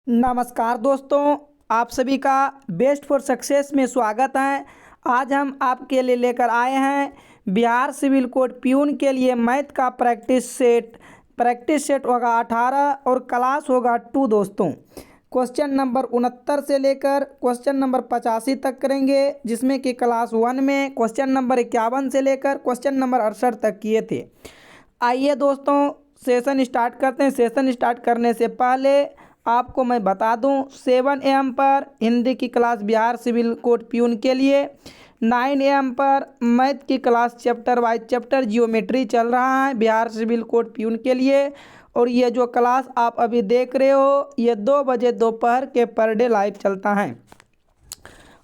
नमस्कार दोस्तों, आप सभी का बेस्ट फॉर सक्सेस में स्वागत है। आज हम आपके लिए लेकर आए हैं बिहार सिविल कोड प्यून के लिए मैथ का प्रैक्टिस सेट होगा 18 और क्लास होगा 2 दोस्तों। क्वेश्चन नंबर 69 से लेकर क्वेश्चन नंबर 85 तक करेंगे, जिसमें कि क्लास 1 में क्वेश्चन नंबर 51 से लेकर क्वेश्चन नंबर 68 तक किए थे। आइए दोस्तों, सेशन स्टार्ट करते हैं। सेशन स्टार्ट करने से पहले आपको मैं बता दूं, 7 AM पर हिंदी की class Bihar civil code peon के लिए, 9 AM पर मैथ की class chapter wise chapter geometry चल रहा है बिहार सिविल कोड प्यून के लिए। और ये जो क्लास आप अभी देख रहे हो, ये 2 बजे दोपहर के पर डे लाइव चलता है।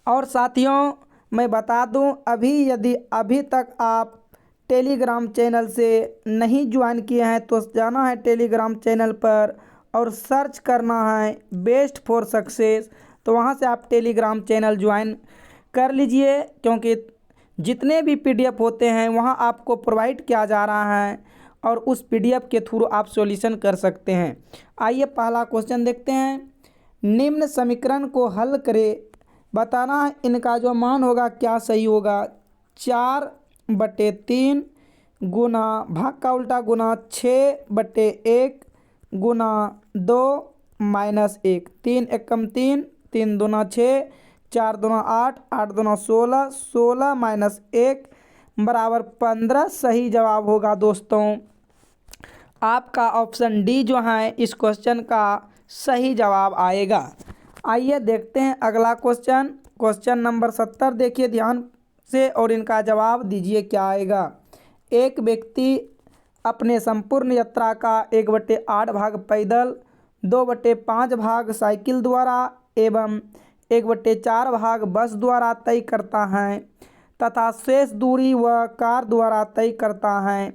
और साथियों, मैं बता दूं, यदि अभी तक आप टेलीग्राम चैनल से नहीं ज्वाइन किए हैं तो जाना है टेलीग्राम चैनल पर और सर्च करना है बेस्ट फॉर सक्सेस। तो वहाँ से आप टेलीग्राम चैनल ज्वाइन कर लीजिए, क्योंकि जितने भी PDF होते हैं वहाँ आपको प्रोवाइड किया जा रहा है और उस PDF के थ्रू आप सॉल्यूशन कर सकते हैं। आइए पहला क्वेश्चन देखते हैं। निम्न समीकरण को हल करें, बताना है इनका जो मान होगा क्या सही होगा। 4/3 गुना भाग का उल्टा गुना 6/1 गुना 2 - 1, 3 एकम 3, 3 दूना 6, 4 दूना 8, 8 दूना 16, 16 - 1 बराबर 15 सही जवाब होगा दोस्तों। आपका ऑप्शन डी जो है इस क्वेश्चन का सही जवाब आएगा। आइए देखते हैं अगला क्वेश्चन। क्वेश्चन नंबर 70 देखिए ध्यान से और इनका जवाब दीजिए क्या आएगा। एक व्यक्ति अपने संपूर्ण यात्रा का 1/8 भाग पैदल, 2/5 भाग साइकिल द्वारा एवं 1/4 भाग बस द्वारा तय करता है तथा शेष दूरी वह कार द्वारा तय करता है।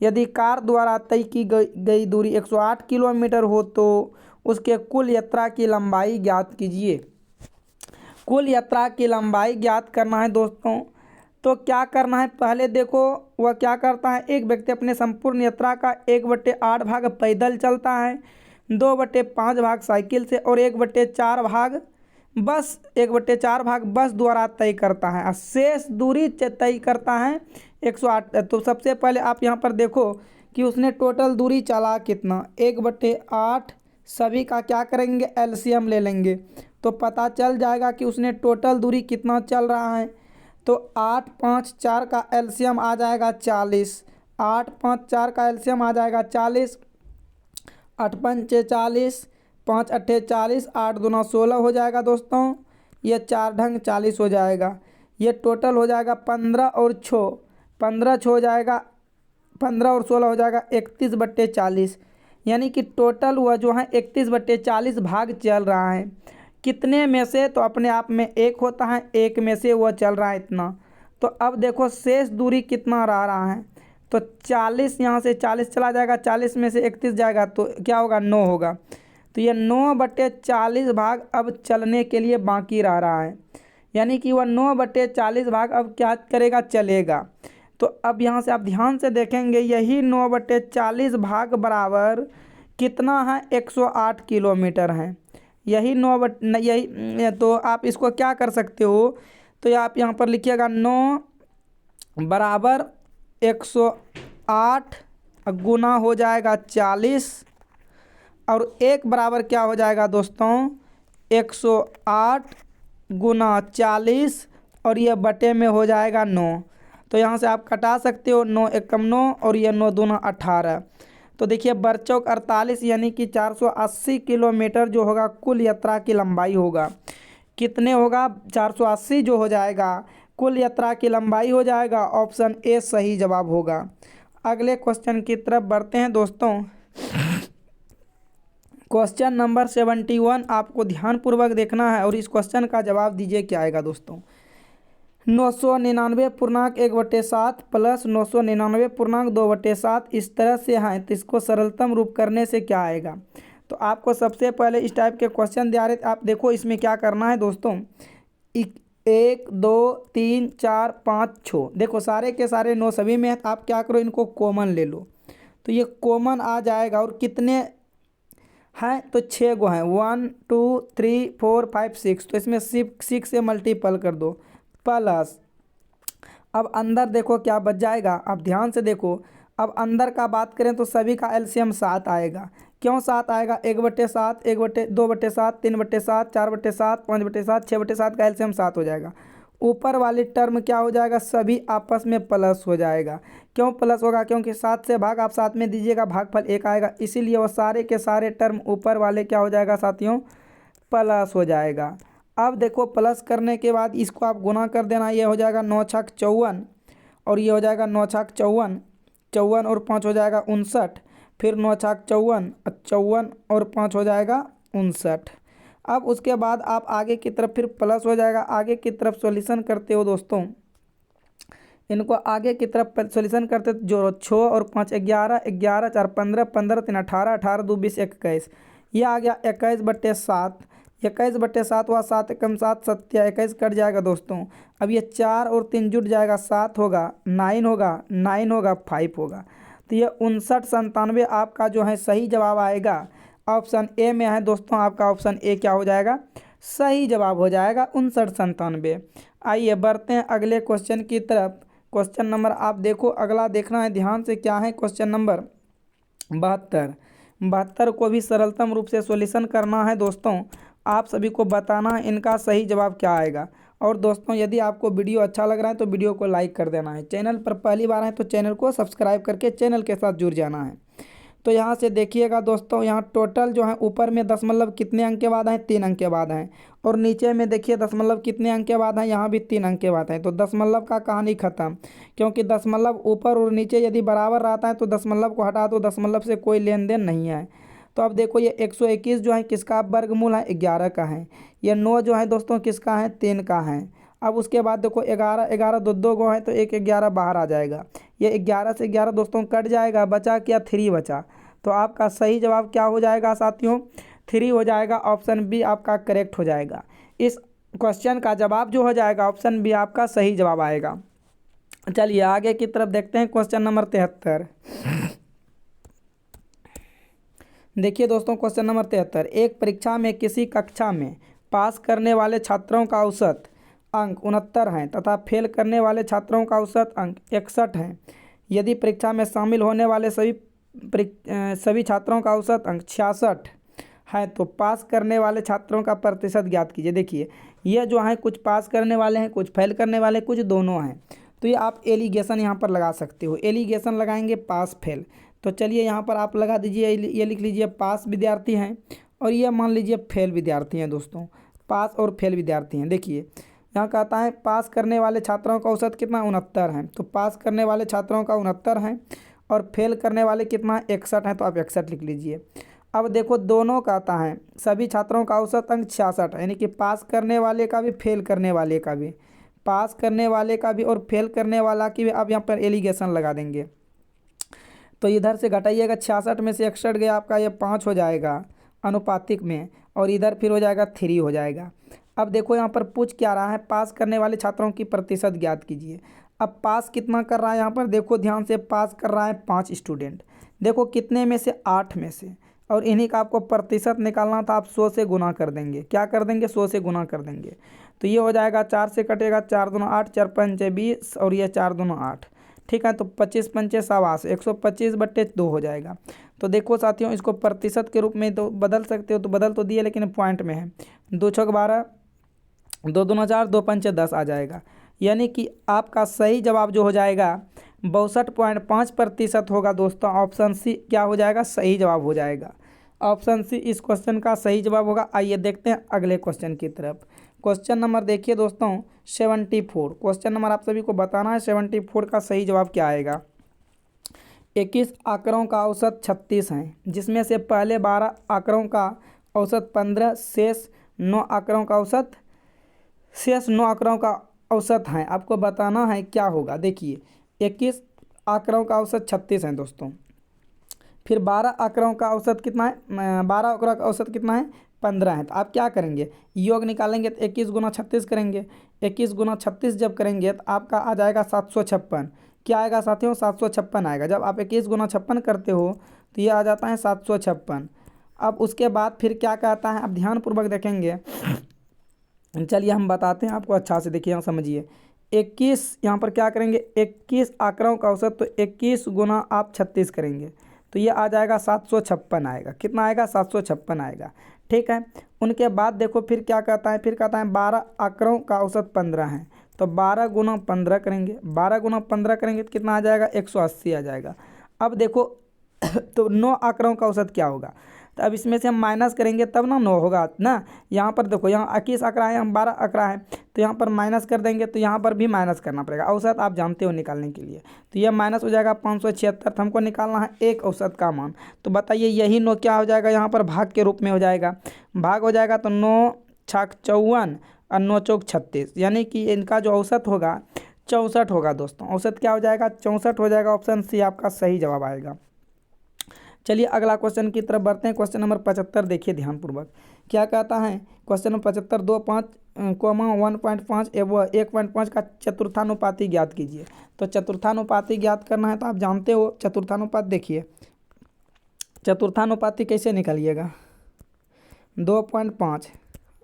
यदि कार द्वारा तय की गई दूरी 108 किलोमीटर हो तो उसके कुल यात्रा की लंबाई ज्ञात कीजिए। कुल यात्रा की लंबाई ज्ञात करना है दोस्तों। तो क्या करना है, पहले देखो वह क्या करता है। एक व्यक्ति अपने संपूर्ण यात्रा का 1/8 भाग पैदल चलता है, 2/5 भाग साइकिल से और 1/4 भाग बस द्वारा तय करता है। शेष दूरी तय करता है 108। तो सबसे पहले आप यहाँ पर देखो कि उसने टोटल दूरी चला कितना, 1/8 सभी का क्या करेंगे, LCM ले लेंगे तो पता चल जाएगा कि उसने टोटल दूरी कितना चल रहा है। तो 8, 5, 4 का LCM आ जाएगा 40, 8, 5, 4 का LCM आ जाएगा 40, 8 पंचे 40, 5 अट्ठे 40, 8 दूना 16 हो जाएगा दोस्तों। ये 4 ढंग 40 हो जाएगा। ये टोटल हो जाएगा 15 और 6, 15 हो जाएगा, 15 और 16 हो जाएगा 31/40। यानी कि टोटल हुआ जो है 31/40 भाग चल रहा है। कितने में से, तो अपने आप में एक होता है, एक में से वह चल रहा है इतना। तो अब देखो शेष दूरी कितना रहा है, तो 40, यहाँ से 40 चला जाएगा, 40 में से 31 जाएगा तो क्या होगा, 9 होगा। तो ये 9/40 भाग अब चलने के लिए बाकी रहा है। यानी कि वह 9/40 भाग अब क्या करेगा, चलेगा। तो अब यहाँ से आप ध्यान से देखेंगे, यही 9/40 भाग बराबर कितना है, 108 किलोमीटर है। यही तो आप इसको क्या कर सकते हो, तो आप यहाँ पर लिखिएगा 9 बराबर 108 गुना हो जाएगा 40 और 1 बराबर क्या हो जाएगा दोस्तों, 108 गुना 40 और यह बटे में हो जाएगा 9। तो यहाँ से आप कटा सकते हो, 9 एकम 9 और यह 9 दूना 18। तो देखिए बरचौक 48, यानी कि 480 किलोमीटर जो होगा कुल यात्रा की लंबाई होगा। कितने होगा, 480 जो हो जाएगा कुल यात्रा की लंबाई हो जाएगा। ऑप्शन ए सही जवाब होगा। अगले क्वेश्चन की तरफ बढ़ते हैं दोस्तों। क्वेश्चन नंबर 71 आपको ध्यानपूर्वक देखना है और इस क्वेश्चन का जवाब दीजिए क्या आएगा दोस्तों। 999.1/7 प्लस 999.2/7 इस तरह से है, तो इसको सरलतम रूप करने से क्या आएगा। तो आपको सबसे पहले इस टाइप के क्वेश्चन दिया रहे, आप देखो इसमें क्या करना है दोस्तों। 1, 2, 3, 4, 5, 6, देखो सारे के सारे 9 सभी में है। आप क्या करो, इनको कॉमन ले लो तो ये कॉमन आ जाएगा। और कितने हैं तो 6 गो हैं, 1 2 3 4 5 6, तो इसमें सिर्फ 6 से मल्टीपल कर दो प्लस। अब अंदर देखो क्या बच जाएगा, अब ध्यान से देखो। अब अंदर का बात करें तो सभी का एलसीएम 7 आएगा। क्यों 7 आएगा? 1/7, 1/2/7, 3/7, 4/7, 5/7, 6/7 का एलसीएम 7 हो जाएगा। ऊपर वाली टर्म क्या हो जाएगा? सभी आपस में प्लस हो जाएगा। क्यों प्लस होगा? क्योंकि 7 से भाग आप 7 में दीजिएगा, भागफल 1 आएगा, इसीलिए वो सारे के सारे टर्म ऊपर वाले क्या हो जाएगा साथियों? प्लस हो जाएगा। अब देखो प्लस करने के बाद इसको आप गुना कर देना, ये हो जाएगा 9 छक 54, और ये हो जाएगा 9 छक 54, 54 और 5 हो जाएगा 59, फिर 9 छक 54, 54 और 5 हो जाएगा 59। अब उसके बाद आप आगे की तरफ फिर प्लस हो जाएगा। आगे की तरफ सॉल्यूशन करते हो दोस्तों, इनको आगे की तरफ सॉल्यूशन करते जो 6 और 5 11, 11 4 15, 15 3 18, 18 2 20 21, ये आ गया 21/7। 21/7 हुआ, 7 एकम 7, 7 21 कट जाएगा दोस्तों। अब ये 4 और 3 जुट जाएगा, 7 होगा, 9 होगा, 9 होगा, 5 होगा। तो ये 5997 आपका जो है सही जवाब आएगा। ऑप्शन ए में है दोस्तों, आपका ऑप्शन ए क्या हो जाएगा? सही जवाब हो जाएगा 5997। आइए बढ़ते हैं अगले क्वेश्चन की तरफ। क्वेश्चन नंबर आप देखो, अगला देखना है ध्यान से, क्या है क्वेश्चन नंबर 72। 72 को भी सरलतम रूप से सॉल्यूशन करना है दोस्तों। आप सभी को बताना है इनका सही जवाब क्या आएगा। और दोस्तों यदि आपको वीडियो अच्छा लग रहा है तो वीडियो को लाइक कर देना है। चैनल पर पहली बार है तो चैनल को सब्सक्राइब करके चैनल के साथ जुड़ जाना है। तो यहाँ से देखिएगा दोस्तों, यहाँ टोटल जो है ऊपर में दशमलव कितने अंक के बाद हैं? 3 अंक के बाद हैं। और नीचे में देखिए दशमलव कितने अंक के बाद हैं? यहाँ भी 3 अंक के बाद हैं। तो दशमलव का कहानी खत्म, क्योंकि दशमलव ऊपर और नीचे यदि बराबर रहता है तो दशमलव को हटा दो, दशमलव से कोई लेन देन नहीं है। तो अब देखो ये 121 जो है किसका वर्गमूल है? 11 का है। ये 9 जो है दोस्तों किसका है? 3 का है। अब उसके बाद देखो 11 11 दो दो गो है तो 1 11 बाहर आ जाएगा। ये 11 से 11 दोस्तों कट जाएगा, बचा क्या? 3 बचा। तो आपका सही जवाब क्या हो जाएगा साथियों? 3 हो जाएगा। ऑप्शन बी आपका करेक्ट हो जाएगा। इस क्वेश्चन का जवाब जो हो जाएगा ऑप्शन बी आपका सही जवाब आएगा। चलिए आगे की तरफ देखते हैं क्वेश्चन नंबर 73। देखिए दोस्तों क्वेश्चन नंबर 73, एक परीक्षा में किसी कक्षा में पास करने वाले छात्रों का औसत अंक 69 हैं तथा फेल करने वाले छात्रों का औसत अंक 61 हैं। यदि परीक्षा में शामिल होने वाले सभी छात्रों का औसत अंक 66 है तो पास करने वाले छात्रों का प्रतिशत ज्ञात कीजिए। देखिए ये जो है कुछ पास करने वाले हैं, कुछ फेल करने वाले, कुछ दोनों हैं। तो ये आप एलिगेशन यहाँ पर लगा सकते हो। एलिगेशन लगाएंगे पास फेल। तो चलिए यहाँ पर आप लगा दीजिए, ये लिख लीजिए पास विद्यार्थी हैं, और ये मान लीजिए फेल विद्यार्थी हैं दोस्तों। पास और फेल विद्यार्थी हैं। देखिए यहाँ कहता है पास करने वाले छात्रों का औसत कितना? 69 है। तो पास करने वाले छात्रों का 69 है और फेल करने वाले कितना? 61 है। तो आप 61 लिख लीजिए। अब देखो दोनों कहता है सभी छात्रों का औसत अंक 66 है, यानी कि पास करने वाले का भी फेल करने वाले का भी, पास करने वाले का भी और फेल करने वाला की भी। आप यहाँ पर एलिगेशन लगा देंगे। तो इधर से घटाइएगा, 66 में से 61 गया आपका, ये 5 हो जाएगा अनुपातिक में, और इधर फिर हो जाएगा 3 हो जाएगा। अब देखो यहाँ पर पूछ क्या रहा है? पास करने वाले छात्रों की प्रतिशत ज्ञात कीजिए। अब पास कितना कर रहा है यहाँ पर? देखो ध्यान से, पास कर रहा है 5 स्टूडेंट। देखो कितने में से? 8 में से। और इन्हीं का आपको प्रतिशत निकालना था, आप 100 से गुना कर देंगे। क्या कर देंगे? 100 से गुना कर देंगे। तो ये हो जाएगा 4 से कटेगा, 4 दूना 8, 4 पंचे 20, और ये 4 दूना 8। ठीक है, तो 25 पंचे 125, 125/2 हो जाएगा। तो देखो साथियों इसको प्रतिशत के रूप में तो बदल सकते हो, तो बदल तो दिए लेकिन पॉइंट में है। 2 छक 12, 2 दूना 4, 2 पंचे 10 आ जाएगा। यानी कि आपका सही जवाब जो हो जाएगा 62.5% होगा दोस्तों। ऑप्शन सी क्या हो जाएगा? सही जवाब हो जाएगा। ऑप्शन सी इस क्वेश्चन का सही जवाब होगा। आइए देखते हैं अगले क्वेश्चन की तरफ। क्वेश्चन नंबर देखिए दोस्तों 74। क्वेश्चन नंबर आप सभी को बताना है 74 का सही जवाब क्या आएगा। 21 आंकड़ों का औसत 36 हैं, जिसमें से पहले 12 आंकड़ों का औसत 15, शेष 9 आंकड़ों का औसत हैं। आपको बताना है क्या होगा। देखिए 21 आंकड़ों का औसत 36 है दोस्तों, फिर 12 आंकड़ों का औसत कितना है? 12 आंकड़ों का औसत कितना है? 15 है। तो आप क्या करेंगे? योग निकालेंगे तो 21 गुना 36 करेंगे। 21 गुना 36 जब करेंगे तो आपका आ जाएगा 756। क्या आएगा साथियों? 756 आएगा। जब आप 21 गुना 56 करते हो तो ये आ जाता है 756। अब उसके बाद फिर क्या कहता है, अब ध्यानपूर्वक देखेंगे। चलिए हम बताते हैं आपको अच्छा से, देखिए यहाँ समझिए। 21 यहाँ पर क्या करेंगे, 21 आंकड़ों का औसत, तो 21 गुना आप 36 करेंगे तो ये आ जाएगा 756 आएगा। कितना आएगा, 756 आएगा। ठीक है। उनके बाद देखो फिर क्या कहता है, फिर कहता है 12 आंकड़ों का औसत 15 है, तो 12 गुना 15 करेंगे, 12 गुना 15 करेंगे तो कितना आ जाएगा, 180 आ जाएगा। अब देखो तो 9 आंकड़ों का औसत क्या होगा, तो अब इसमें से हम माइनस करेंगे तब ना 9 होगा ना। यहाँ पर देखो, यहाँ 21 आंकड़ा है, यहाँ 12 आंकड़ा है, तो यहाँ पर माइनस कर देंगे, तो यहाँ पर भी माइनस करना पड़ेगा। औसत आप जानते हो निकालने के लिए, तो यह माइनस हो जाएगा 576। तो हमको निकालना है एक औसत का मान, तो बताइए यही 9 क्या हो जाएगा, यहाँ पर भाग के रूप में हो जाएगा। भाग हो जाएगा तो 9 छक 54 और 9 चौक 36, यानी कि इनका जो औसत होगा 64 होगा दोस्तों। औसत क्या हो जाएगा, 64 हो जाएगा। ऑप्शन सी आपका सही जवाब आएगा। चलिए अगला क्वेश्चन की तरफ बढ़ते हैं। क्वेश्चन नंबर 75 देखिए ध्यानपूर्वक, क्या कहता है। क्वेश्चन नंबर 75, 2.5 कोमा 1.5 एवं 1.5 का चतुर्थानुपाती ज्ञात कीजिए। तो चतुर्थानुपाती ज्ञात करना है तो आप जानते हो चतुर्थानुपात। देखिए चतुर्थानुपाती कैसे निकालिएगा, 2.5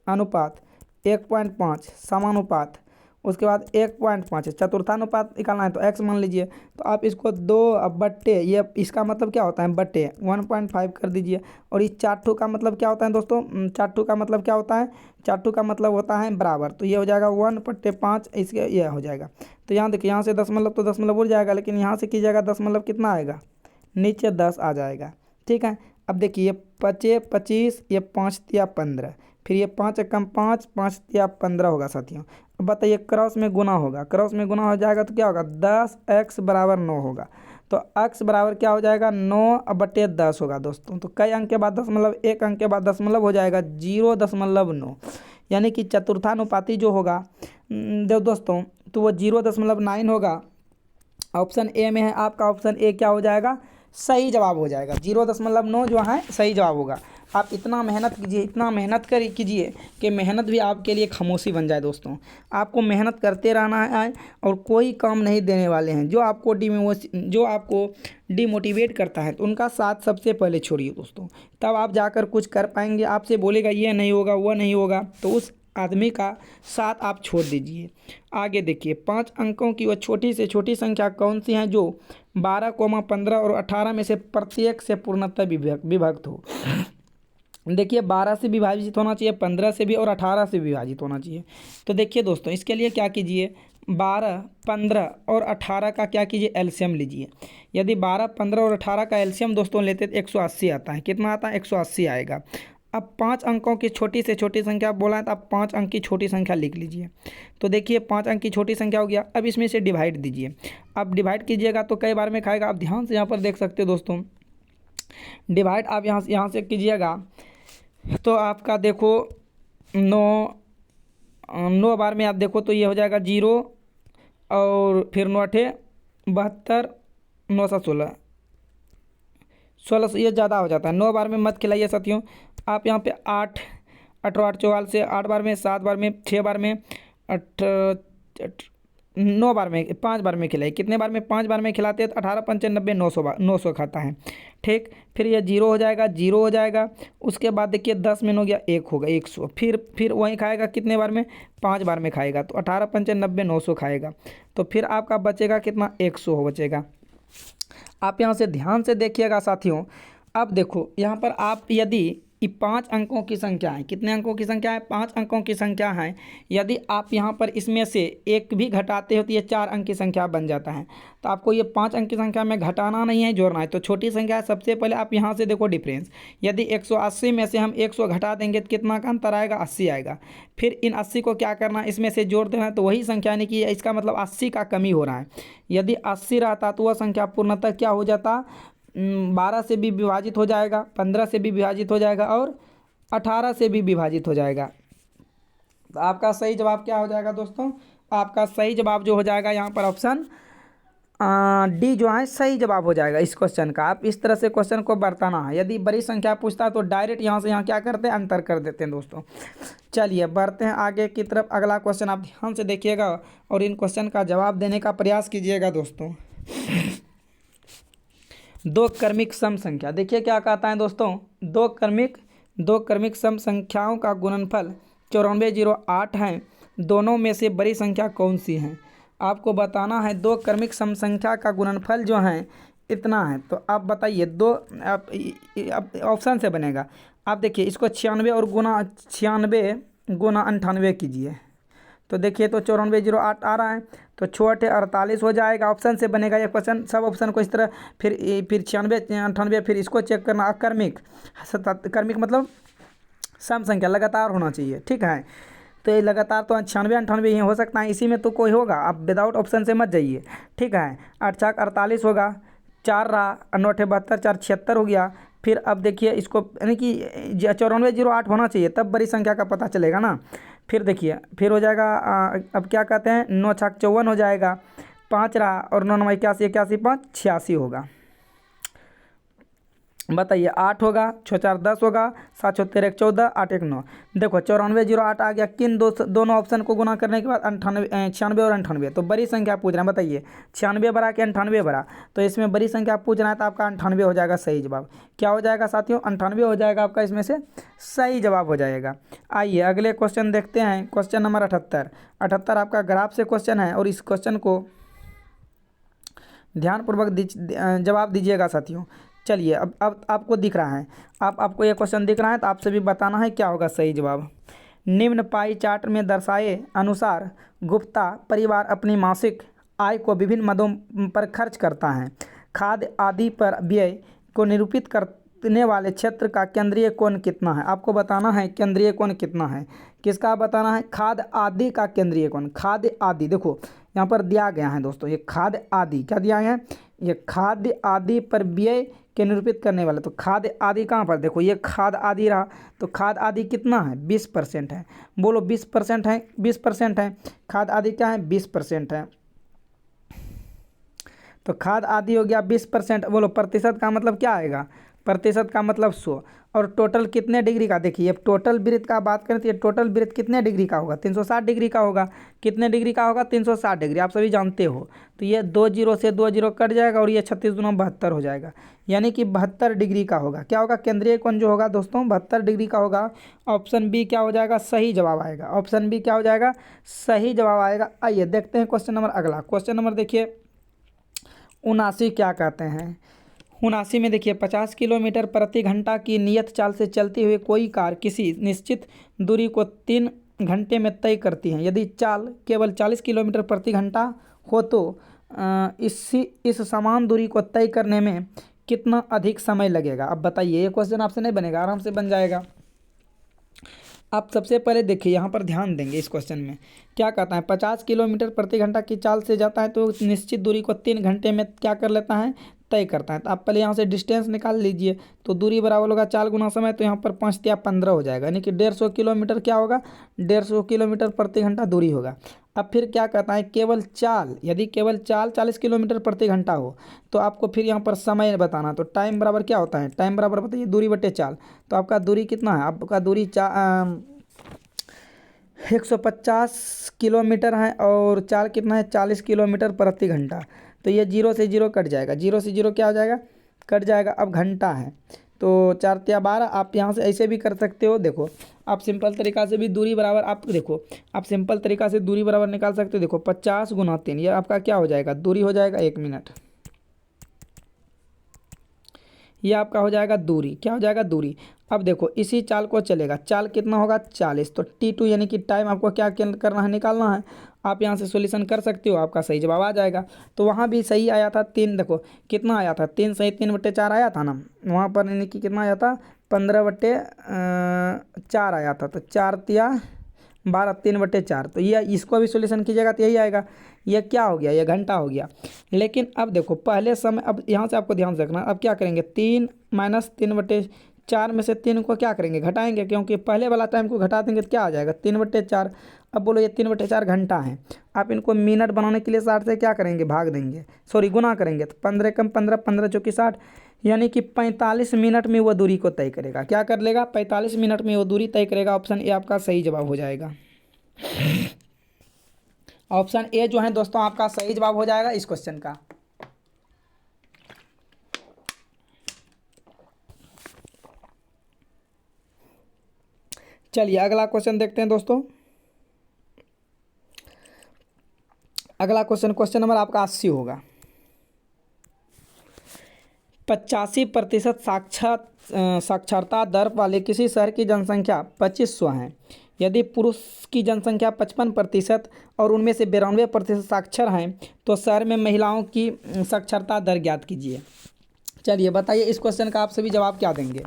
अनुपात 1.5 समानुपात, उसके बाद 1.5 है। चतुर्थानुपात निकालना है तो x मान लीजिए, तो आप इसको 2 बट्टे, ये इसका मतलब क्या होता है, बट्टे 1.5 कर दीजिए। और इस 4 का मतलब क्या होता है दोस्तों, 4 का मतलब क्या होता है, 4 का मतलब होता है बराबर, तो ये हो जाएगा 1/5, इसके ये हो जाएगा। तो यहाँ देखिए, यहाँ से दशमलव तो दशमलव उड़ जाएगा, लेकिन यहाँ से कीजिएगा दशमलव कितना आएगा, नीचे 10 आ जाएगा। ठीक है। अब देखिए ये 25 25, ये 5 या 15, फिर ये 5 एकम 5, 5 या 15 होगा साथियों। अब बताइए क्रॉस में गुना होगा, क्रॉस में गुना हो जाएगा तो क्या होगा, 10x बराबर 9 होगा। तो x बराबर क्या हो जाएगा, 9/10 होगा दोस्तों। तो कई अंक के बाद दशमलव, एक अंक के बाद दशमलव हो जाएगा 0.9, यानी कि चतुर्थानुपाती जो होगा दोस्तों, तो वो 0.9 होगा। ऑप्शन ए में है आपका, ऑप्शन ए क्या हो जाएगा, सही जवाब हो जाएगा। 0.9 जो है सही जवाब होगा। आप इतना मेहनत कीजिए, इतना मेहनत कीजिए कि मेहनत भी आपके लिए खामोशी बन जाए दोस्तों। आपको मेहनत करते रहना है और कोई काम नहीं देने वाले हैं। जो आपको डिमोटिवेट करता है तो उनका साथ सबसे पहले छोड़िए दोस्तों, तब आप जाकर कुछ कर पाएंगे। आपसे बोलेगा ये नहीं होगा, वो नहीं होगा, तो उस आदमी का साथ आप छोड़ दीजिए। आगे देखिए, 5 अंकों की वह छोटी से छोटी संख्या कौन सी है जो 12, 15 और 18 में से प्रत्येक से पूर्णतः विभक्त हो। देखिए 12 से विभाजित होना चाहिए, 15 से भी, और 18 से विभाजित होना चाहिए। तो देखिए दोस्तों, इसके लिए क्या कीजिए, 12, 15 और 18 का क्या कीजिए, एलसीएम लीजिए। यदि 12, 15 और 18 का एलसीएम दोस्तों लेते तो 180 आता है। कितना आता है, 180 आएगा। अब 5 अंकों की छोटी से छोटी संख्या बोला है तो आप 5 अंक की छोटी संख्या लिख लीजिए। तो देखिए 5 अंक की छोटी संख्या हो गया। अब इसमें से डिवाइड दीजिए। अब डिवाइड कीजिएगा तो कई बार में खाएगा। आप ध्यान से यहाँ पर देख सकते हो दोस्तों, डिवाइड आप यहाँ से कीजिएगा तो आपका देखो 9 बार में आप देखो तो ये हो जाएगा 0, और फिर 9 8 72, 9 7 16, 16 ये ज़्यादा हो जाता है। 9 बार में मत खिलाइए साथियों। आप यहाँ पे 8 18 8 44 से 8 बार में, 7 बार में, 6 बार में, 9 बार में, 5 बार में खिलाइए। कितने बार में, 5 बार में खिलाते हैं तो 18 5 90 900 खाता है। ठीक, फिर ये 0 हो जाएगा, 0 हो जाएगा। उसके बाद देखिए 10 में हो गया 1 होगा, 100। फिर वहीं खाएगा कितने बार में, 5 बार में खाएगा तो 18 5 90 900 खाएगा। तो फिर आपका बचेगा कितना, 100 बचेगा। आप यहाँ से ध्यान से देखिएगा साथियों। अब देखो यहाँ पर आप यदि 5 अंकों की संख्या है, कितने अंकों की संख्या है, 5 अंकों की संख्या है। यदि आप यहाँ पर इसमें से एक भी घटाते हो तो ये 4 अंक की संख्या बन जाता है। तो आपको ये 5 अंक की संख्या में घटाना नहीं है, जोड़ना है। तो छोटी संख्या है, सबसे पहले आप यहाँ से देखो डिफरेंस। यदि 180 में से हम 100 घटा देंगे तो कितना का अंतर आएगा, 80 आएगा। फिर इन 80 को क्या करना है, इसमें से जोड़ देना है। तो वही संख्या यानी कि इसका मतलब 80 का कमी हो रहा है। यदि 80 रहता तो वह संख्या पूर्णतः क्या हो जाता, 12 से भी विभाजित हो जाएगा, 15 से भी विभाजित हो जाएगा और 18 से भी विभाजित हो जाएगा। तो आपका सही जवाब क्या हो जाएगा दोस्तों, आपका सही जवाब जो हो जाएगा यहाँ पर ऑप्शन डी जो है सही जवाब हो जाएगा इस क्वेश्चन का। आप इस तरह से क्वेश्चन को बरताना है। यदि बड़ी संख्या पूछता है तो डायरेक्ट यहाँ से यहाँ क्या करते हैं, अंतर कर देते हैं दोस्तों। चलिए बढ़ते हैं आगे की तरफ। अगला क्वेश्चन आप ध्यान से देखिएगा और इन क्वेश्चन का जवाब देने का प्रयास कीजिएगा दोस्तों। दो क्रमिक सम संख्या, देखिए क्या कहता है दोस्तों, दो क्रमिक सम संख्याओं का गुणनफल 9408 है, दोनों में से बड़ी संख्या कौन सी है। आपको बताना है दो क्रमिक सम संख्या का गुणनफल जो है इतना है। तो आप बताइए, दो आप ऑप्शन से बनेगा। आप देखिए इसको 96 और गुना 96 गुना 98 कीजिए, तो देखिए तो 9408 आ रहा है, तो छोटे 48 हो जाएगा। ऑप्शन से बनेगा ये क्वेश्चन, सब ऑप्शन को इस तरह फिर 96 98 फिर इसको चेक करना। अकर्मिक कर्मिक मतलब सम संख्या लगातार होना चाहिए, ठीक है। तो ये लगातार तो 96 98 ही हो सकता है, इसी में तो कोई होगा, आप विदाउट ऑप्शन से मत जाइए, ठीक है। 8 चाक 48 होगा, 4 रहा, 9 72 4 76 हो गया। फिर अब देखिए इसको यानी कि 9408 होना चाहिए, तब बड़ी संख्या का पता चलेगा ना। फिर देखिए फिर हो जाएगा अब क्या कहते हैं, 9 छक 54 हो जाएगा, 5 रहा, और 9 9 81 81 5 86 होगा। बताइए 8 होगा, 6 4 10 होगा, 7 6 13 14 8 1 9। देखो 9408 आ गया, किन दोनों ऑप्शन को गुना करने के बाद 98 96 और 98, तो बड़ी संख्या पूछ रहे हैं। बताइए 96 बड़ा कि 98 बड़ा, तो इसमें बड़ी संख्या पूछ रहा है, तो आपका 98 हो जाएगा सही जवाब। क्या हो जाएगा साथियों, 98 हो जाएगा आपका, इसमें से सही जवाब हो जाएगा। आइए अगले क्वेश्चन देखते हैं, क्वेश्चन नंबर 78 आपका ग्राफ से क्वेश्चन है, और इस क्वेश्चन को ध्यानपूर्वक जवाब दीजिएगा साथियों। चलिए अब आपको दिख रहा है, आपको ये क्वेश्चन दिख रहा है, तो आपसे भी बताना है क्या होगा सही जवाब। निम्न पाई चार्ट में दर्शाए अनुसार गुप्ता परिवार अपनी मासिक आय को विभिन्न मदों पर खर्च करता है। खाद्य आदि पर व्यय को निरूपित करने वाले क्षेत्र का केंद्रीय कोण कितना है। आपको बताना है केंद्रीय कोण कितना है, किसका बताना है, खाद्य आदि का केंद्रीय कोण। खाद्य आदि देखो यहाँ पर दिया गया है दोस्तों, ये खाद्य आदि क्या दिया है, ये खाद्य आदि पर व्यय के निरूपित करने वाला। तो खाद्य आदि कहाँ पर, देखो ये खाद्य आदि रहा, तो खाद्य आदि कितना है, 20% है। बोलो 20% है, 20% है, खाद्य आदि क्या है, 20% है। तो खाद्य आदि हो गया 20%। बोलो प्रतिशत का मतलब क्या आएगा, प्रतिशत का मतलब 100। और टोटल कितने डिग्री का, देखिए अब टोटल वृत्त का बात करें तो ये टोटल वृत्त कितने डिग्री का होगा, 360 डिग्री का होगा। कितने डिग्री का होगा, 360 डिग्री, आप सभी जानते हो। तो ये 2 जीरो से 2 जीरो कट जाएगा, और ये 36 दूना 72 हो जाएगा, यानी कि 72 डिग्री का होगा। क्या होगा, केंद्रीय कोण जो होगा दोस्तों 72 डिग्री का होगा। ऑप्शन बी क्या हो जाएगा, सही जवाब आएगा। ऑप्शन बी क्या हो जाएगा, सही जवाब आएगा। आइए देखते हैं क्वेश्चन नंबर अगला। क्वेश्चन नंबर देखिए 79 क्या कहते हैं। 79 में देखिए 50 किलोमीटर प्रति घंटा की नियत चाल से चलती हुई कोई कार किसी निश्चित दूरी को 3 घंटे में तय करती है। यदि चाल केवल 40 किलोमीटर प्रति घंटा हो तो इस समान दूरी को तय करने में कितना अधिक समय लगेगा। अब बताइए, ये क्वेश्चन आपसे नहीं बनेगा, आराम से बन जाएगा। आप सबसे पहले देखिए यहाँ पर ध्यान देंगे, इस क्वेश्चन में क्या कहता है, 50 किलोमीटर प्रति घंटा की चाल से जाता है तो निश्चित दूरी को 3 घंटे में क्या कर लेता है, तय करता है। तो आप पहले यहाँ से डिस्टेंस निकाल लीजिए, तो दूरी बराबर होगा 4 गुना समय, तो यहाँ पर 5 या 15 हो जाएगा, यानी कि 150 किलोमीटर क्या होगा, 150 किलोमीटर प्रति घंटा दूरी होगा। अब फिर क्या कहता है, केवल चाल, यदि केवल चाल 40 किलोमीटर प्रति घंटा हो तो आपको फिर यहाँ पर समय बताना। तो टाइम बराबर क्या होता है, टाइम बराबर बताइए दूरी बटे चाल। तो आपका दूरी कितना है, आपका दूरी 150 किलोमीटर है, और चाल कितना है, 40 किलोमीटर प्रति घंटा। तो ये 0 से 0 कट जाएगा, 0 से 0 क्या हो जाएगा, कट जाएगा। अब घंटा है तो 4 या 12, आप यहाँ से ऐसे भी कर सकते हो। देखो आप सिंपल तरीका से भी दूरी बराबर, आप देखो आप सिंपल तरीका से दूरी बराबर निकाल सकते हो। देखो 50 गुना 3, ये आपका क्या हो जाएगा, दूरी हो जाएगा 1 मिनट। ये आपका हो जाएगा दूरी, क्या हो जाएगा, दूरी। अब देखो इसी चाल को चलेगा, चाल कितना होगा 40, तो T2 यानी कि टाइम आपको क्या करना है, निकालना है। आप यहाँ से सॉल्यूशन कर सकते हो, आपका सही जवाब आ जाएगा। तो वहाँ भी सही आया था 3, देखो कितना आया था 3 सही, 3/4 आया था ना वहाँ पर, यानी कि कितना आया था 15/4 आया था। तो 4 तिया 12, 3/4। तो ये इसको भी सॉल्यूशन कीजिएगा तो यही आएगा। ये क्या हो गया, ये घंटा हो गया। लेकिन अब देखो पहले समय, अब यहाँ से आपको ध्यान से रखना, अब क्या करेंगे 3 माइनस 3/4 में से 3 को क्या करेंगे, घटाएंगे, क्योंकि पहले वाला टाइम को घटा देंगे तो क्या आ जाएगा 3/4। अब बोलो ये 3/4 घंटा है, आप इनको मिनट बनाने के लिए 60 से क्या करेंगे, भाग देंगे, सॉरी गुना करेंगे। तो 15 कम 15, 15 चौकी 60, यानी कि 45 मिनट में वो दूरी को तय करेगा। क्या कर लेगा, 45 मिनट में वो दूरी तय करेगा। ऑप्शन ए आपका सही जवाब हो जाएगा। ऑप्शन ए जो है दोस्तों आपका सही जवाब हो जाएगा इस क्वेश्चन का। चलिए अगला क्वेश्चन देखते हैं दोस्तों। अगला क्वेश्चन नंबर आपका 80 होगा। 85% साक्षरता दर वाले किसी शहर की जनसंख्या 2500 है। यदि पुरुष की जनसंख्या 55% और उनमें से 92% साक्षर हैं तो शहर में महिलाओं की साक्षरता दर ज्ञात कीजिए। चलिए बताइए इस क्वेश्चन का आप सभी जवाब क्या देंगे,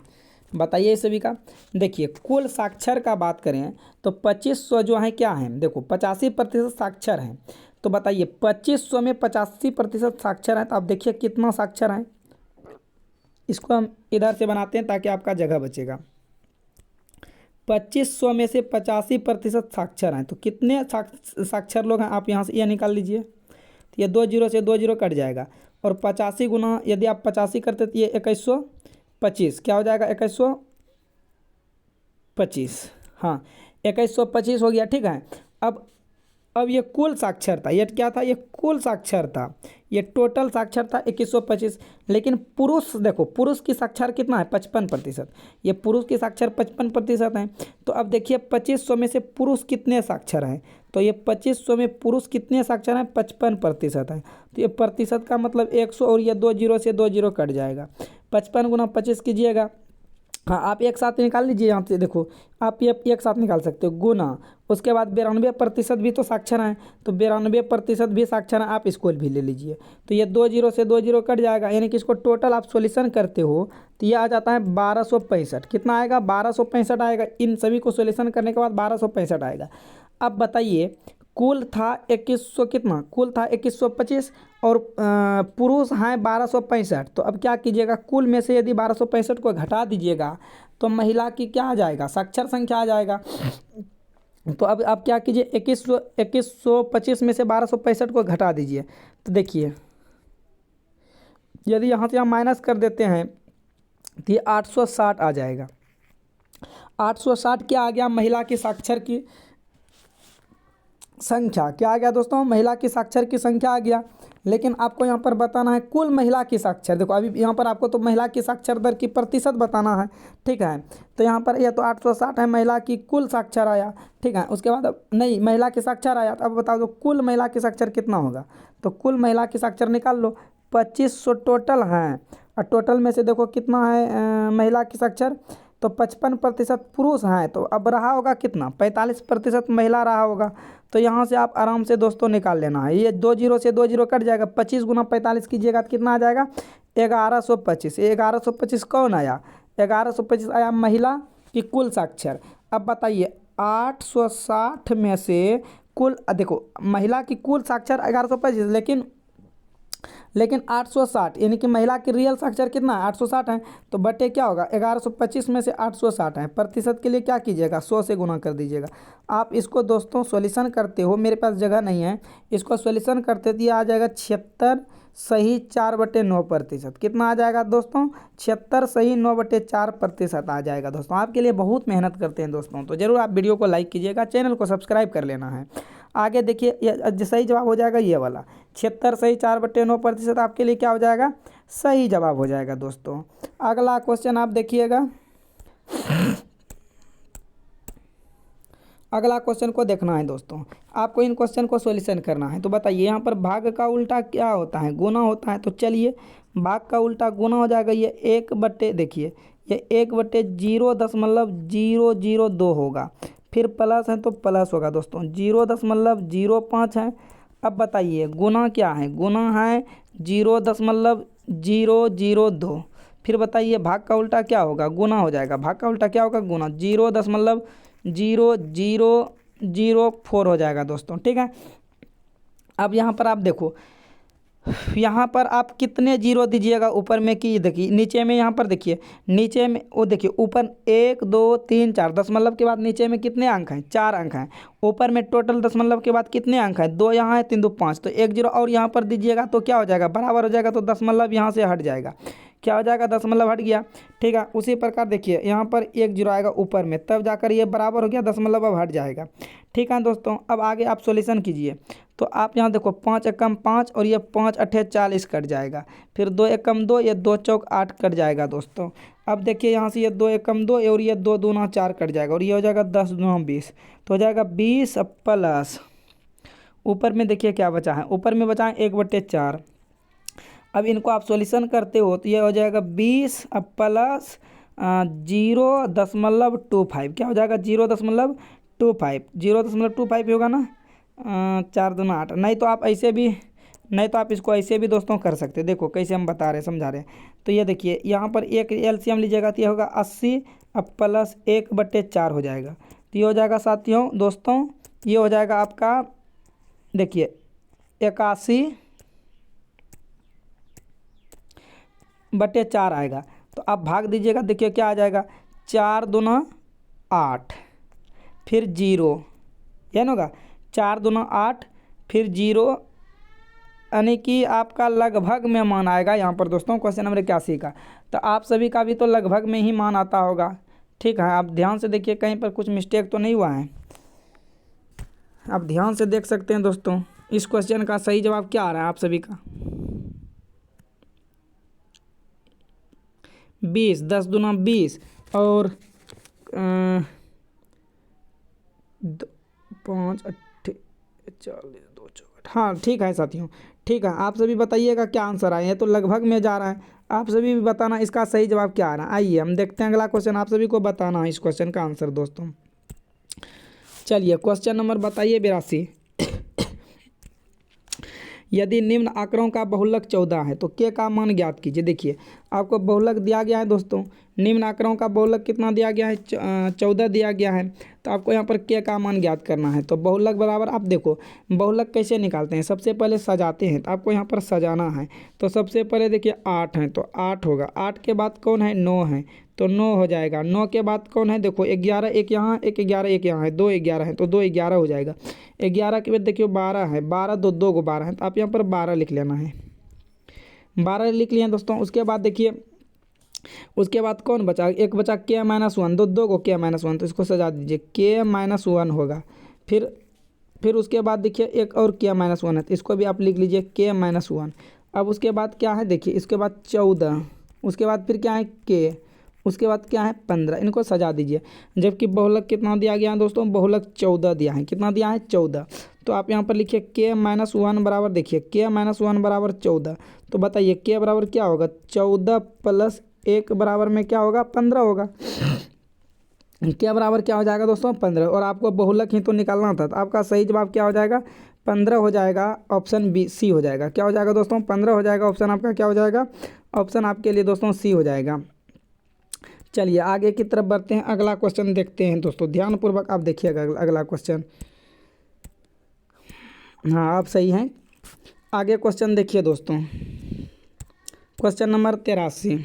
बताइए इस सभी का। देखिए कुल साक्षर का बात करें तो 2500 जो है क्या है, देखो 85% साक्षर हैं, तो बताइए 2500 में 85% साक्षर हैं, तो आप देखिए कितना साक्षर है। इसको हम इधर से बनाते हैं ताकि आपका जगह बचेगा। 2500 में से 85% साक्षर हैं, तो कितने साक्षर लोग हैं आप यहाँ से यह निकाल लीजिए। तो ये 2 जीरो से 2 जीरो कट जाएगा, और 85 गुना यदि आप 85 करते तो ये 2125 क्या हो जाएगा, 2125, हाँ 2125 हो गया। ठीक है, अब ये कुल साक्षरता, ये क्या था, ये कुल साक्षरता, ये टोटल साक्षरता 2125। लेकिन पुरुष देखो, पुरुष की साक्षर कितना है 55%, ये पुरुष की साक्षर 55% है। तो अब देखिए 2500 में से पुरुष कितने साक्षर हैं, तो ये 2500 में पुरुष कितने साक्षर हैं 55% है। तो ये प्रतिशत का मतलब 100, और ये 2 जीरो से 2 जीरो कट जाएगा। 55 गुना 25 कीजिएगा, हाँ आप एक साथ निकाल लीजिए। यहाँ से देखो आप ये एक साथ निकाल सकते हो, गुना उसके बाद 92% भी तो साक्षर हैं, तो 92% भी साक्षर हैं, आप इसको भी ले लीजिए। तो ये 2 जीरो से 2 जीरो कट जाएगा, यानी कि इसको टोटल आप सॉल्यूशन करते हो तो ये आ जाता है 1265। कितना आएगा, 1265 आएगा। इन सभी को सॉल्यूशन करने के बाद 1265 आएगा। अब बताइए कुल था 2100, कितना कुल था 2125, और पुरुष हैं 1265। तो अब क्या कीजिएगा, कुल में से यदि 1265 को घटा दीजिएगा तो महिला की क्या आ जाएगा, साक्षर संख्या आ जाएगा। तो अब आप क्या कीजिए, 2125 में से 1265 को घटा दीजिए। तो देखिए यदि यहाँ से हम माइनस कर देते हैं तो ये 860 आ जाएगा। 860 क्या आ गया, महिला की साक्षर की संख्या क्या आ गया दोस्तों, महिला की साक्षर की संख्या आ गया। लेकिन आपको यहाँ पर बताना है कुल महिला की साक्षर। देखो अभी यहाँ पर आपको तो महिला की साक्षर दर की प्रतिशत बताना है, ठीक है। तो यहाँ पर ये तो 860 है, महिला की कुल साक्षर आया, ठीक है। उसके बाद अब नहीं, महिला की साक्षर आया, तो अब बताओ दो कुल महिला की साक्षर कितना होगा। तो कुल महिला की साक्षर निकाल लो, 2500 टोटल हैं, और टोटल में से देखो कितना है महिला की साक्षर, तो 55% पुरुष हैं, तो अब रहा होगा कितना, 45% महिला रहा होगा। तो यहाँ से आप आराम से दोस्तों निकाल लेना है, ये 2 जीरो से 2 जीरो कट जाएगा। 25 गुना 45 कीजिएगा तो कितना आ जाएगा, 1125। 1125 कौन आया, 1125 आया महिला की कुल साक्षर। अब बताइए 860 में से कुल, देखो महिला की कुल साक्षर 1125, लेकिन 860 यानी कि महिला की रियल साक्षर कितना है 860 है, तो बटे क्या होगा 1125 में से 860 है। प्रतिशत के लिए क्या कीजिएगा, 100 से गुना कर दीजिएगा। आप इसको दोस्तों सॉल्यूशन करते हो, मेरे पास जगह नहीं है, इसको सॉल्यूशन करते तो ये आ जाएगा 76 सही 4/9%। कितना आ जाएगा दोस्तों, 76 सही 9/4% आ जाएगा। दोस्तों आपके लिए बहुत मेहनत करते हैं दोस्तों, तो ज़रूर आप वीडियो को लाइक कीजिएगा, चैनल को सब्सक्राइब कर लेना है। आगे देखिए सही जवाब हो जाएगा ये वाला, 76 सही 4/9% आपके लिए क्या हो जाएगा, सही जवाब हो जाएगा। दोस्तों अगला क्वेश्चन आप देखिएगा, अगला क्वेश्चन को देखना है दोस्तों, आपको इन क्वेश्चन को सॉल्यूशन करना है। तो बताइए यहाँ पर भाग का उल्टा क्या होता है, गुना होता है। तो चलिए भाग का उल्टा गुना हो जाएगा, ये 1/, देखिए ये 1/0.002 होगा, फिर प्लस है तो प्लस होगा दोस्तों, 0.05 है। अब बताइए गुना क्या है, गुना है 0.002। फिर बताइए भाग का उल्टा क्या होगा, गुना हो जाएगा। भाग का उल्टा क्या होगा, गुना, 0.0004 हो जाएगा दोस्तों, ठीक है। अब यहाँ पर आप देखो, यहाँ पर आप कितने जीरो दीजिएगा ऊपर में कि देखिए नीचे में, यहाँ पर देखिए नीचे में वो देखिए ऊपर 1 2 3 4 दशमलव के बाद नीचे में कितने अंक हैं, 4 अंक हैं। ऊपर में टोटल दशमलव के बाद कितने अंक हैं, 2 यहाँ है 3 2 5, तो 1 जीरो और यहाँ पर दीजिएगा तो क्या हो जाएगा, बराबर हो जाएगा। तो दशमलव यहाँ से हट जाएगा, क्या हो जाएगा, दशमलव हट गया। ठीक है, उसी प्रकार देखिए यहाँ पर 1 जीरो आएगा ऊपर में, तब जाकर ये बराबर हो गया, दशमलव अब हट जाएगा। ठीक है दोस्तों, अब आगे आप सॉल्यूशन कीजिए। तो आप यहाँ देखो 5 एकम 5 और ये 5 अट्ठे 40 कट जाएगा, फिर 2 एकम 2, ये 2 चौक 8 कट जाएगा दोस्तों। अब देखिए यहाँ से ये 2 एकम 2 और ये 2 दूना 4 कट जाएगा, और ये हो जाएगा 10 दूना 20, तो हो जाएगा 20 प्लस ऊपर में देखिए क्या बचा है, ऊपर में बचा है 1/4। अब इनको आप सॉल्यूशन करते हो तो ये हो जाएगा 20 प्लस 0.25, क्या हो जाएगा 0.25, 0.25 होगा ना, 4 दूना 8। नहीं तो आप ऐसे भी, नहीं तो आप इसको ऐसे भी दोस्तों कर सकते हैं। देखो कैसे हम बता रहे हैं, समझा रहे हैं। तो ये देखिए यहाँ पर एक एलसीएम लीजिएगा तो ये होगा 80 प्लस 1/4 हो जाएगा, तो ये हो जाएगा साथियों दोस्तों, ये हो जाएगा आपका देखिए 81/4 आएगा। तो आप भाग दीजिएगा, देखिए क्या आ जाएगा, 4 दूना 8 फिर 0, ये ना होगा 4 दूना 8 फिर 0, यानी कि आपका लगभग में मान आएगा यहाँ पर दोस्तों क्वेश्चन नंबर 81 का। तो आप सभी का भी तो लगभग में ही मान आता होगा। ठीक है, आप ध्यान से देखिए कहीं पर कुछ मिस्टेक तो नहीं हुआ है, आप ध्यान से देख सकते हैं दोस्तों। इस क्वेश्चन का सही जवाब क्या आ रहा है आप सभी का, 20, 10 दूना 20 और 5 8 40 2 64। हाँ ठीक है साथियों, ठीक है, आप सभी बताइएगा क्या आंसर आए हैं। तो लगभग में जा रहा है, आप सभी भी बताना इसका सही जवाब क्या आ रहा है। आइए हम देखते हैं अगला क्वेश्चन, आप सभी को बताना है इस क्वेश्चन का आंसर दोस्तों। चलिए क्वेश्चन नंबर बताइए 82। यदि निम्न आंकड़ों का बहुलक 14 है तो के का मान ज्ञात कीजिए। देखिए आपको बहुलक दिया गया है दोस्तों, निम्न आंकड़ों का बहुलक कितना दिया गया है, 14 दिया गया है। तो आपको यहाँ पर के का मान ज्ञात करना है। तो बहुलक बराबर, आप देखो बहुलक कैसे निकालते हैं, सबसे पहले सजाते हैं। तो आपको यहाँ पर सजाना है, तो सबसे पहले देखिए 8 है तो 8 होगा, 8 के बाद कौन है, 9 है तो 9 हो जाएगा। 9 के बाद कौन है, देखो 11, एक यहाँ, एक 11, एक यहाँ है, 2 11 है तो 2 11 हो जाएगा। 11 के बाद देखिए 12 है, 12 2 को 12 है, तो आप यहाँ पर 12 लिख लेना है, 12 लिख लिए दोस्तों। उसके बाद देखिए, उसके बाद कौन बचा, एक बचा के -1, 2 को के -1, तो इसको सजा दीजिए, के -1 होगा। फिर उसके बाद देखिए एक और के -1 है, तो इसको भी आप लिख लीजिए के -1। अब उसके बाद क्या है, देखिए इसके बाद 14, उसके बाद फिर क्या है के, उसके बाद क्या है 15, इनको सजा दीजिए। जबकि बहुलक कितना दिया गया है दोस्तों, बहुलक 14 दिया है, कितना दिया है 14। तो आप यहाँ पर लिखिए के -1 बराबर, देखिए के -1 बराबर 14। तो बताइए के बराबर क्या होगा, 14 प्लस 1 बराबर में क्या होगा, 15 होगा। के बराबर क्या हो जाएगा दोस्तों, 15। और आपको बहुलक ही तो निकालना था, तो आपका सही जवाब क्या हो जाएगा, 15 हो जाएगा, ऑप्शन बी सी हो जाएगा। क्या हो जाएगा दोस्तों, 15 हो जाएगा, ऑप्शन आपका क्या हो जाएगा, ऑप्शन आपके लिए दोस्तों सी हो जाएगा। चलिए आगे की तरफ बढ़ते हैं, अगला क्वेश्चन देखते हैं दोस्तों, ध्यानपूर्वक आप देखिएगा अगला क्वेश्चन। हाँ आप सही हैं, आगे क्वेश्चन देखिए दोस्तों, क्वेश्चन नंबर 83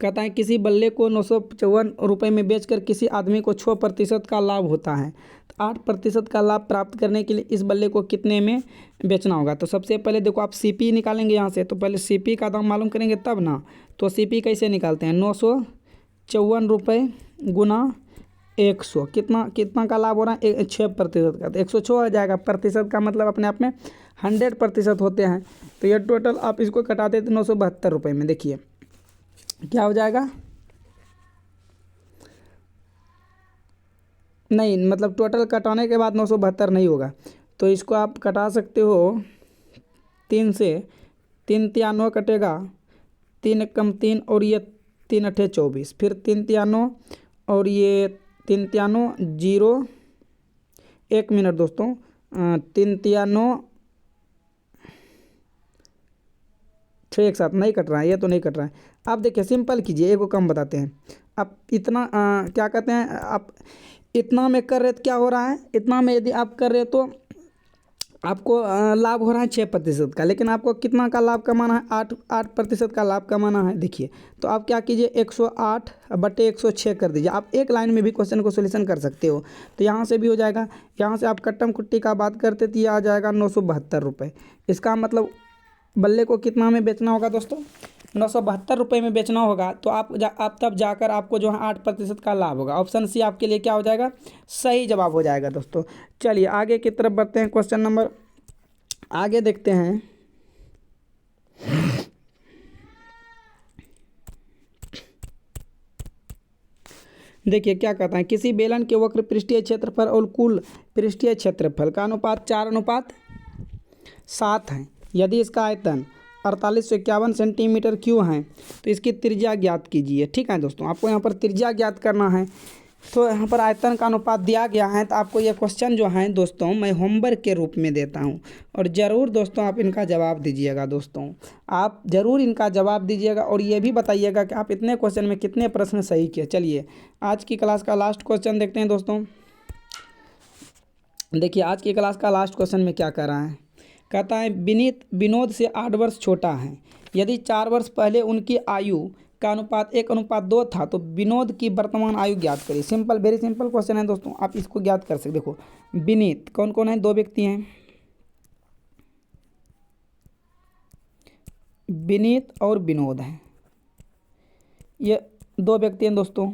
कहता है किसी बल्ले को 955 रुपये में बेचकर किसी आदमी को 6% का लाभ होता है, तो 8% का लाभ प्राप्त करने के लिए इस बल्ले को कितने में बेचना होगा। तो सबसे पहले देखो आप सीपी निकालेंगे यहाँ से, तो पहले सीपी का दाम मालूम करेंगे तब ना। तो सीपी कैसे निकालते हैं, 954 रुपये गुना 100, कितना का लाभ हो रहा है, 6% का, तो 106 हो जाएगा। प्रतिशत का मतलब अपने आप में 100% होते हैं। तो ये टोटल आप इसको कटाते थे 972 रुपये में, देखिए क्या हो जाएगा, नहीं मतलब टोटल कटाने के बाद 972 नहीं होगा, तो इसको आप कटा सकते हो 3 से, 3 तिया 9 कटेगा, 3 एकम 3 और ये 3 अट्ठे 24, फिर 3 तिया 9 और ये 3 तिया 9 0, 1 मिनट दोस्तों, 3 तिया 9 6 एक साथ नहीं कट रहा है, ये तो नहीं कट रहा है। आप देखिए सिंपल कीजिए, एक को कम बताते हैं। आप इतना क्या कहते हैं, आप इतना में कर रहे तो क्या हो रहा है, इतना में यदि आप कर रहे तो आपको लाभ हो रहा है 6% का, लेकिन आपको कितना का लाभ कमाना है, 8% का लाभ कमाना है। देखिए तो आप क्या कीजिए, 108/106 कर दीजिए। आप एक लाइन में भी क्वेश्चन को सोल्यूशन कर सकते हो। तो यहाँ से भी हो जाएगा, यहाँ से आप कट्टम कुट्टी का बात करते तो ये आ जाएगा 972 रुपये। इसका मतलब बल्ले को कितना में बेचना होगा दोस्तों, 972 रुपये में बेचना होगा। तो आप तब जाकर आपको जो है 8% का लाभ होगा। ऑप्शन सी आपके लिए क्या हो जाएगा, सही जवाब हो जाएगा दोस्तों। चलिए आगे की तरफ बढ़ते हैं, क्वेश्चन नंबर आगे देखते हैं। देखिए क्या कहता है, किसी बेलन के वक्र पृष्ठीय क्षेत्रफल और कुल पृष्ठीय क्षेत्रफल का अनुपात 4:7 है। यदि इसका आयतन 4851 सेंटीमीटर क्यूब है तो इसकी त्रिज्या ज्ञात कीजिए। ठीक है दोस्तों, आपको यहाँ पर त्रिज्या ज्ञात करना है। तो यहाँ पर आयतन का अनुपात दिया गया है। तो आपको ये क्वेश्चन जो है दोस्तों मैं होमवर्क के रूप में देता हूँ, और ज़रूर दोस्तों आप इनका जवाब दीजिएगा। दोस्तों आप ज़रूर इनका जवाब दीजिएगा और ये भी बताइएगा कि आप इतने क्वेश्चन में कितने प्रश्न सही किए। चलिए आज की क्लास का लास्ट क्वेश्चन देखते हैं दोस्तों। देखिए आज की क्लास का लास्ट क्वेश्चन में क्या कर रहा है, कहता है विनोद से 8 वर्ष छोटा है। यदि 4 वर्ष पहले उनकी आयु का अनुपात 1:2 था तो विनोद की वर्तमान आयु ज्ञात करिए। सिंपल, वेरी सिंपल क्वेश्चन है दोस्तों, आप इसको ज्ञात कर सकते। देखो विनीत कौन कौन है, 2 व्यक्ति हैं, विनीत और विनोद हैं, ये 2 व्यक्ति हैं दोस्तों।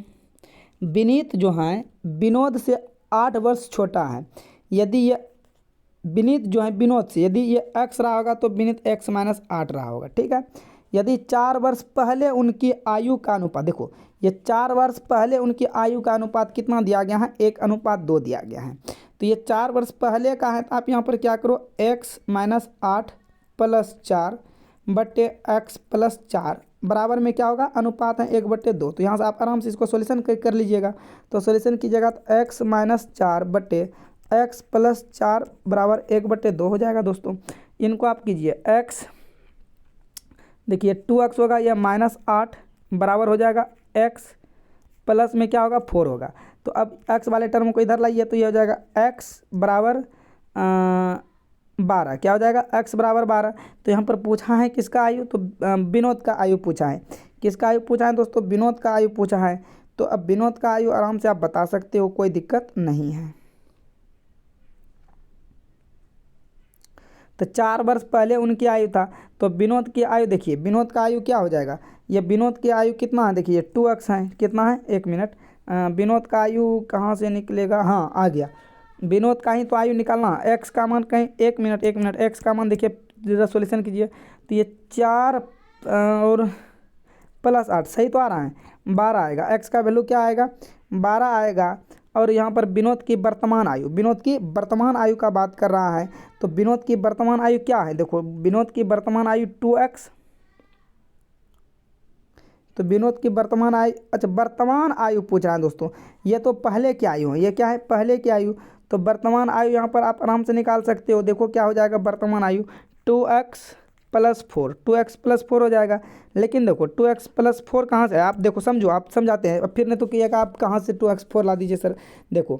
विनीत जो है विनोद से 8 वर्ष छोटा है। यदि ये विनीत जो है विनोद से, यदि ये x रहा होगा तो विनीत x-8 रहा होगा। ठीक है, यदि 4 वर्ष पहले उनकी आयु का अनुपात, देखो ये 4 वर्ष पहले उनकी आयु का अनुपात कितना दिया गया है, 1:2 दिया गया है। तो ये 4 वर्ष पहले का है, तो आप यहाँ पर क्या करो, x-8 + 4 बटे x+4 बराबर में क्या होगा, अनुपात है 1/2। तो यहाँ से आप आराम से इसको सोल्यूशन कर लीजिएगा। तो सोल्यूशन कीजिएगा तो x-4 बटे x+4 बराबर 1/2 हो जाएगा दोस्तों। इनको आप कीजिए x, देखिए 2x होगा, यह -8 बराबर हो जाएगा x प्लस में क्या होगा, 4 होगा। तो अब x वाले टर्म को इधर लाइए तो ये हो जाएगा x बराबर 12। क्या हो जाएगा, x बराबर 12। तो यहाँ पर पूछा है किसका आयु, तो विनोद का आयु पूछा है। किसका आयु पूछा है दोस्तों, विनोद का आयु पूछा है। तो अब विनोद का आयु आराम से आप बता सकते हो, कोई दिक्कत नहीं है। तो 4 वर्ष पहले उनकी आयु था, तो विनोद की आयु, देखिए विनोद का आयु क्या हो जाएगा, ये विनोद की आयु कितना है, देखिए 2x है, कितना है, 1 मिनट, विनोद का आयु कहाँ से निकलेगा, हाँ आ गया, विनोद का ही तो आयु निकालना, x का मान कहीं, 1 मिनट x का मान देखिए, जरा सोल्यूशन कीजिए। तो ये 4 और +8 सही तो आ रहा है, 12 आएगा। x का वैल्यू क्या आएगा, 12 आएगा। और यहाँ पर विनोद की वर्तमान आयु, विनोद की वर्तमान आयु का बात कर रहा है। तो विनोद की वर्तमान आयु क्या है, देखो विनोद की वर्तमान आयु 2x। तो विनोद की वर्तमान आयु, अच्छा वर्तमान आयु पूछ रहा है दोस्तों, ये तो पहले की आयु है, ये क्या है, पहले की आयु। तो वर्तमान आयु यहाँ पर आप आराम से निकाल सकते हो। देखो क्या हो जाएगा, वर्तमान आयु 2x + 4, 2x + 4 हो जाएगा। लेकिन देखो 2x + 4 कहाँ से है, आप देखो समझो, आप समझाते हैं, अब फिर नहीं तो कहिएगा आप कहाँ से 2x 4 ला दीजिए सर। देखो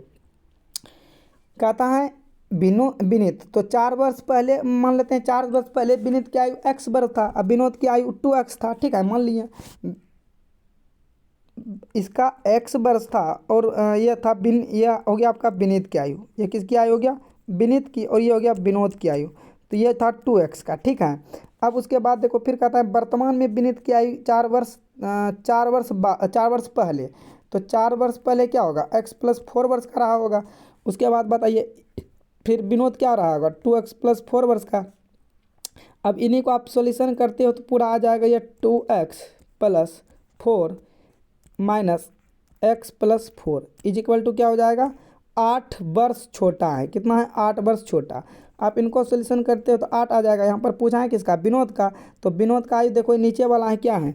कहता है विनीत, तो 4 वर्ष पहले मान लेते हैं, 4 वर्ष पहले विनीत की आयु x वर्ष था, अब विनोद की आयु 2x था। ठीक है, मान लिए इसका x वर्ष था और यह था यह हो गया आपका विनीत की आयु, ये किसकी आयु हो गया, विनीत की, और ये हो गया विनोद की आयु। तो ये था 2x का। ठीक है, अब उसके बाद देखो फिर कहता है वर्तमान में विनीत की आयु 4 वर्ष पहले। तो 4 वर्ष पहले क्या होगा, x + 4 वर्ष का रहा होगा। उसके बाद बताइए फिर विनोद क्या रहा होगा, 2x + 4 वर्ष का। अब इन्हीं को आप सॉल्यूशन करते हो तो पूरा आ जाएगा, ये 2x + 4 - x + 4 = क्या हो जाएगा, 8 वर्ष छोटा है। कितना है, 8 वर्ष छोटा। आप इनको सॉल्यूशन करते हो तो 8 आ जाएगा। यहाँ पर पूछा है किसका, विनोद का। तो विनोद का आयु देखो नीचे वाला है, क्या है,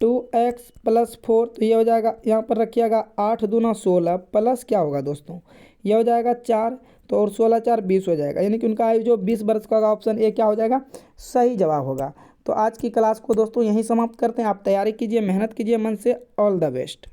2x + 4। तो ये हो जाएगा, यहाँ पर रखिएगा 8 दूना 16 प्लस क्या होगा दोस्तों, ये हो जाएगा 4। तो और 16 4 20 हो जाएगा, यानी कि उनका आयु जो 20 वर्ष का होगा, ऑप्शन ए क्या हो जाएगा, सही जवाब होगा। तो आज की क्लास को दोस्तों यहीं समाप्त करते हैं। आप तैयारी कीजिए, मेहनत कीजिए मन से। All the best.